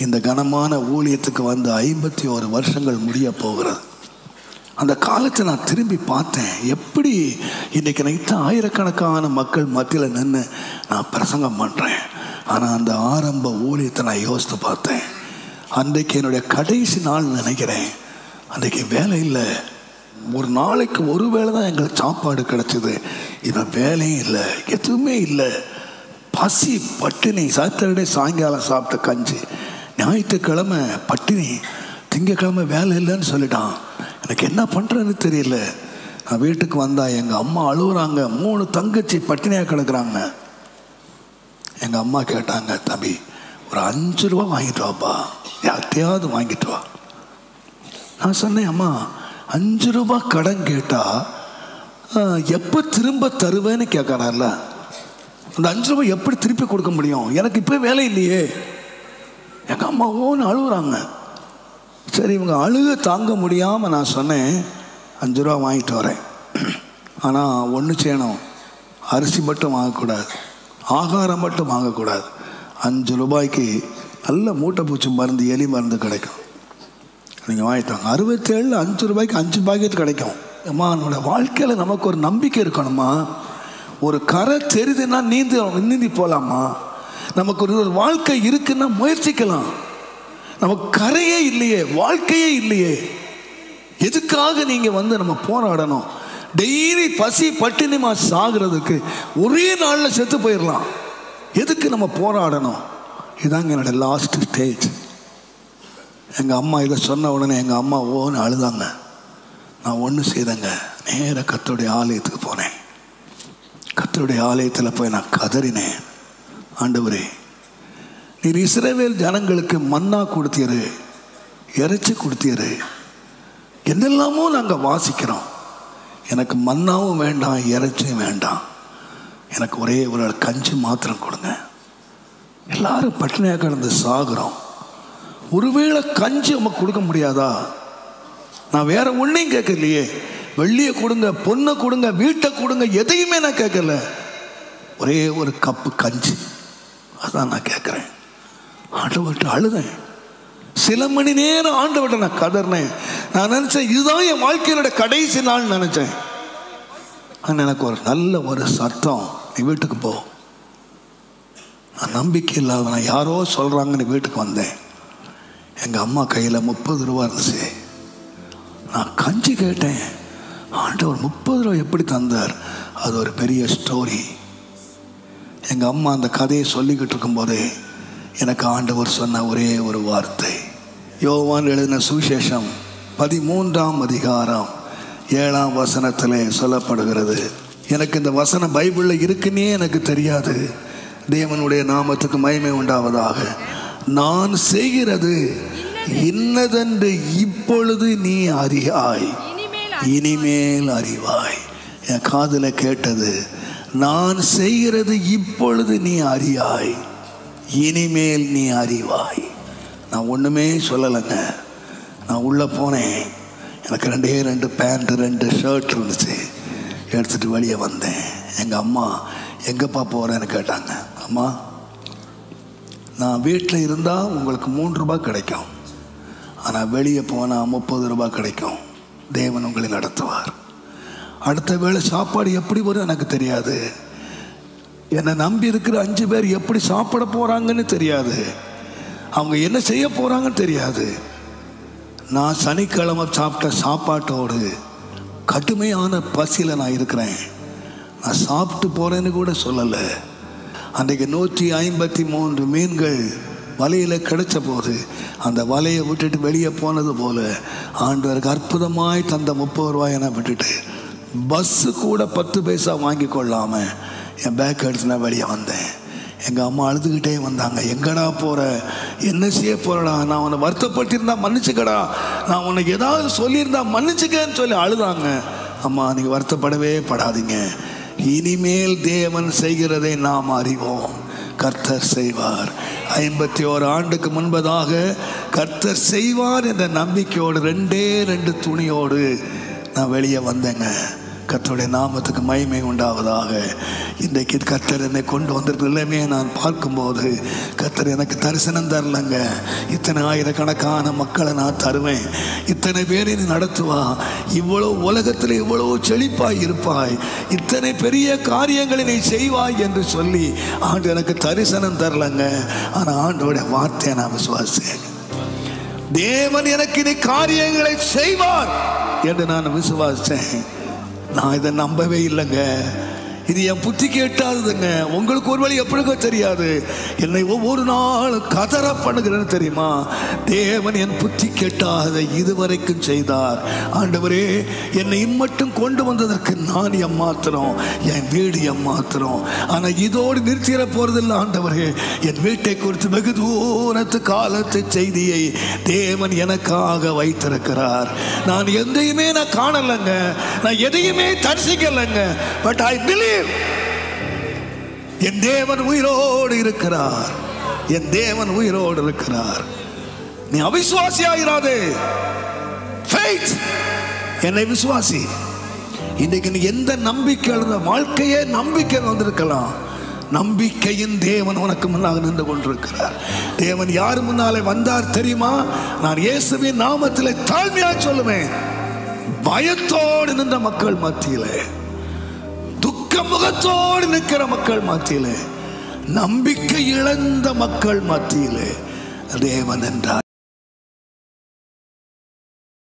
இந்த கனமான ஊழியத்துக்கு வந்து 51 வருஷங்கள் முடிய போகிறது. அந்த காலத்தை நான் திரும்பி பார்த்தேன். எப்படி இன்றைக்கி நைட்டு ஆயிரக்கணக்கான மக்கள் மத்தியில் நின்று நான் பிரசங்கம் பண்ணுறேன். ஆனால் அந்த ஆரம்ப ஊழியத்தை நான் யோசித்து பார்த்தேன். அன்றைக்கு என்னுடைய கடைசி நாள் நினைக்கிறேன். அன்றைக்கு வேலை இல்லை. ஒரு நாளைக்கு ஒரு வேளை தான் எங்களுக்கு சாப்பாடு கிடச்சிது. இவன் வேலையும் இல்லை, எதுவுமே இல்லை. பசி, பட்டினி. சாட்டர்டே சாயங்காலம் சாப்பிட்ட கஞ்சி, ஞாயிற்றுக்கிழமை பட்டினி, திங்கக்கிழமை வேலை இல்லைன்னு சொல்லிட்டான். எனக்கு என்ன பண்ணுறதுன்னு தெரியல. நான் வீட்டுக்கு வந்தால் எங்கள் அம்மா அழுகுறாங்க. 3 தங்கச்சி பட்டினியாக கிடக்குறாங்க. எங்கள் அம்மா கேட்டாங்க, தம்பி ஒரு 5 ரூபா வாங்கிட்டு வாப்பா, யார்கிட்டையாவது வாங்கிட்டு வா. நான் சொன்னேன், அம்மா 5 ரூபா கடன் கேட்டால் எப்போ திரும்ப தருவேன்னு கேட்குறாருல, அந்த 5 ரூபா எப்படி திருப்பி கொடுக்க முடியும்? எனக்கு இப்போ வேலை இல்லையே. எங்கள் அம்மா ஓன்னு அழுகுறாங்க. சரி, இவங்க அழுக தாங்க முடியாமல் நான் சொன்னேன், 5 ரூபா வாங்கிட்டு வரேன். ஆனால் ஒன்று செய்யணும், அரிசி மட்டும் வாங்கக்கூடாது, ஆகாரம் மட்டும் வாங்கக்கூடாது. 5 ரூபாய்க்கு நல்ல மூட்டை பூச்சி மருந்து, எலி மருந்து கிடைக்கும். நீங்கள் வாங்கிட்டு வாங்க. 67 5 ரூபாய்க்கு 5 பாக்கெட் கிடைக்கும். அம்மா, நம்மளோட வாழ்க்கையில் நமக்கு ஒரு நம்பிக்கை இருக்கணுமா? ஒரு கரை தெரியுதுன்னா நீந்தி போகலாமா? நமக்கு ஒரு வாழ்க்கை இருக்குன்னா முயற்சிக்கலாம். நமக்கு கரையே இல்லையே, வாழ்க்கையே இல்லையே. எதுக்காக நீங்கள் வந்து நம்ம போராடணும்? டெய்லி பசி பட்டினிமா சாகிறதுக்கு ஒரே நாளில் செத்து போயிடலாம். எதுக்கு நம்ம போராடணும்? இதாங்க என்னோட லாஸ்ட் ஸ்டேஜ். எங்கள் அம்மா இதை சொன்ன உடனே எங்கள் அம்மா ஓன்னு அழுதாங்க. நான் ஒன்று செய்தேங்க, நேராக கர்த்தருடைய ஆலயத்துக்கு போனேன். கர்த்தருடைய ஆலயத்தில் போய் நான் கதறினேன், ஆண்டவரே, நீர் இஸ்ரவேல் ஜனங்களுக்கு மன்னா கொடுத்தீரு, இறைச்சி கொடுத்தீரு, என்னெல்லாமோ நாங்கள் வாசிக்கிறோம். எனக்கு மன்னாவும் வேண்டாம், இறைச்சியும் வேண்டாம். எனக்கு ஒரே ஒரு கஞ்சி மாத்திரம் கொடுங்க. எல்லாரும் பட்டினியாக கிடந்து சாகுறோம். ஒருவேளை கஞ்சி நமக்கு கொடுக்க முடியாதா? நான் வேற ஒன்றையும் கேட்கலையே. வெள்ளியை கொடுங்க, பொண்ணை கொடுங்க, வீட்டை கொடுங்க, எதையுமே நான் கேட்கல. ஒரே ஒரு கப்பு கஞ்சி, அதான் நான் கேட்குறேன். ஆண்டவர்கிட்ட அழுதேன். சில மணி நேரம் ஆண்டவர்கிட்ட நான் கதறினேன். நான் நினச்சேன், இதுதான் என் வாழ்க்கையோட கடைசி நாள் நினச்சேன். ஆனால் எனக்கு ஒரு நல்ல ஒரு சத்தம், நீ வீட்டுக்கு போ. நான் நம்பிக்கை இல்லாத, நான் யாரோ சொல்கிறாங்கன்னு வீட்டுக்கு வந்தேன். எங்கள் அம்மா கையில் 30 ரூபா இருந்துச்சு. நான் கஞ்சி கேட்டேன். ஆண்டவர் 30 ரூபா எப்படி தந்தார்? அது ஒரு பெரிய ஸ்டோரி. எங்கள் அம்மா அந்த கதையை சொல்லிக்கிட்டு இருக்கும்போதே எனக்கு ஆண்டவர் சொன்ன ஒரே ஒரு வார்த்தை, யோவான் எழுதின சுவிசேஷம் 13ஆம் அதிகாரம் 7ஆம் வசனத்திலே சொல்லப்படுகிறது. எனக்கு இந்த வசனம் பைபிளில் இருக்குன்னே எனக்கு தெரியாது. தேவனுடைய நாமத்துக்கு மகிமை உண்டாவதாக. நான் செய்கிறது இன்னதென்று இப்பொழுது நீ அறியாய், இனிமேல் அறிவாய். என் காதில் கேட்டது, நான் செய்கிறது இப்பொழுது நீ அறியாய், இனிமேல் நீ அறிவாய். நான் ஒன்றுமே சொல்லலைங்க. நான் உள்ளே போனேன். எனக்கு 2 பேண்ட் 2 ஷர்ட் இருந்துச்சு. எடுத்துகிட்டு வெளியே வந்தேன். எங்கள் அம்மா எங்கேப்பா போகிறேன்னு கேட்டாங்க. அம்மா, நான் வீட்டில் இருந்தால் உங்களுக்கு 3 ரூபா கிடைக்கும், ஆனால் வெளியே போனால் 30 ரூபா கிடைக்கும். தேவன் உங்களை நடத்துவார். அடுத்த வேளை சாப்பாடு எப்படி வரும் எனக்கு தெரியாது. என்னை நம்பி இருக்கிற 5 பேர் எப்படி சாப்பிட போகிறாங்கன்னு தெரியாது. அவங்க என்ன செய்ய போகிறாங்கன்னு தெரியாது. நான் சனிக்கிழமை சாப்பிட்ட சாப்பாட்டோடு கடுமையான பசியில் நான் இருக்கிறேன். நான் சாப்பிட்டு போகிறேன்னு கூட சொல்லலை. அன்றைக்கு 153 மீன்கள் வலையில் கிடைச்ச போது அந்த வலையை விட்டுட்டு வெளியே போனது போல ஆண்டவருக்கு அற்புதமாய் தந்த 30 ரூபாயை நான் விட்டுட்டு பஸ்ஸு கூட 10 பைசா வாங்கி கொள்ளாமல் என் பேக் எடுத்து நான் வெளியே வந்தேன். எங்கள் அம்மா அழுதுகிட்டே வந்தாங்க. எங்கடா போகிற, என்ன செய்ய போகிறடா, நான் உன்னை வருத்தப்பட்டிருந்தா மன்னிச்சுக்கடா, நான் உனக்கு ஏதாவது சொல்லியிருந்தா மன்னிச்சுக்கன்னு சொல்லி அழுதாங்க. அம்மா, நீங்கள் வருத்தப்படவே படாதீங்க. இனிமேல் தேவன் செய்கிறதை நாம் அறிவோம். கர்த்தர் செய்வார். 51 ஆண்டுக்கு முன்பதாக கர்த்தர் செய்வார் என்ற நம்பிக்கையோடு 2 துணியோடு நான் வெளியே வந்தேங்க. கர்த்தருடைய நாமத்துக்கு மகிமை உண்டாவதாக. இன்றைக்கு கர்த்தர் என்னை கொண்டு வந்திருக்கிற நிலைமையை நான் பார்க்கும்போது கர்த்தர் எனக்கு தரிசனம் தரலங்க. இத்தனை ஆயிரக்கணக்கான மக்களை நான் தருவேன், இத்தனை பேரை நீ நடத்துவா, இவ்வளோ உலகத்தில் இவ்வளோ செழிப்பாய் இருப்பாய், இத்தனை பெரிய காரியங்களை நீ செய்வாய் என்று சொல்லி ஆண்டு எனக்கு தரிசனம் தரலங்க. ஆனால் ஆண்டோடைய வார்த்தையை நான் விசுவாசித்தேன். தேவன் எனக்கு இனி காரியங்களை செய்வார் என்று நான் விசுவாசித்தேன். நான் இதை நம்பவே இல்லைங்க. இது என் புத்திக்கு எட்டாதுங்க. உங்களுக்கு ஒரு வழி எப்படிங்க தெரியாது. என்னை ஒவ்வொரு நாளும் கதற பண்ணுகிறேன்னு தெரியுமா? தேவன் என் புத்தி கெட்டாத இதுவரைக்கும் செய்தார். ஆண்டவரே, என்னை இம்மட்டும் கொண்டு வந்ததற்கு நான் ஏமாத்திரம், என் வீடு ஏமாத்திரம். ஆனால் இதோடு நிறுத்திட போறதில்லை ஆண்டவரே. என் வீட்டை குறித்து வெகு தூரத்து காலத்து செய்தியை தேவன் எனக்காக வைத்திருக்கிறார். நான் எதையுமே நான் காணலைங்க, நான் எதையுமே தரிசிக்கலைங்க. பட் ஐ பிலீவ் என் தேவன் உயிரோடு இருக்கிறார். என் தேவன் உயிரோடு இருக்கிறார். நீ அவிசுவாசியாயிராதே. ஃபெய்த், என்னை விசுவாசி. இன்றைக்கு நீ எந்த நம்பிக்கை, வாழ்க்கையே நம்பிக்கை வந்திருக்கலாம். நம்பிக்கையின் தேவன் உனக்கு முன்னாக நின்று கொண்டிருக்கிறார். தேவன் யார் முன்னாலே வந்தார் தெரியுமா? நான் இயேசுவின் நாமத்திலே தாழ்மையா சொல்லுவேன். பயத்தோடு நின்ற மக்கள் மத்தியிலே, முகத்தோடு நிற்கிற மக்கள் மத்தியிலே, நம்பிக்கை இழந்த மக்கள் மத்தியிலே தேவன் என்றார்.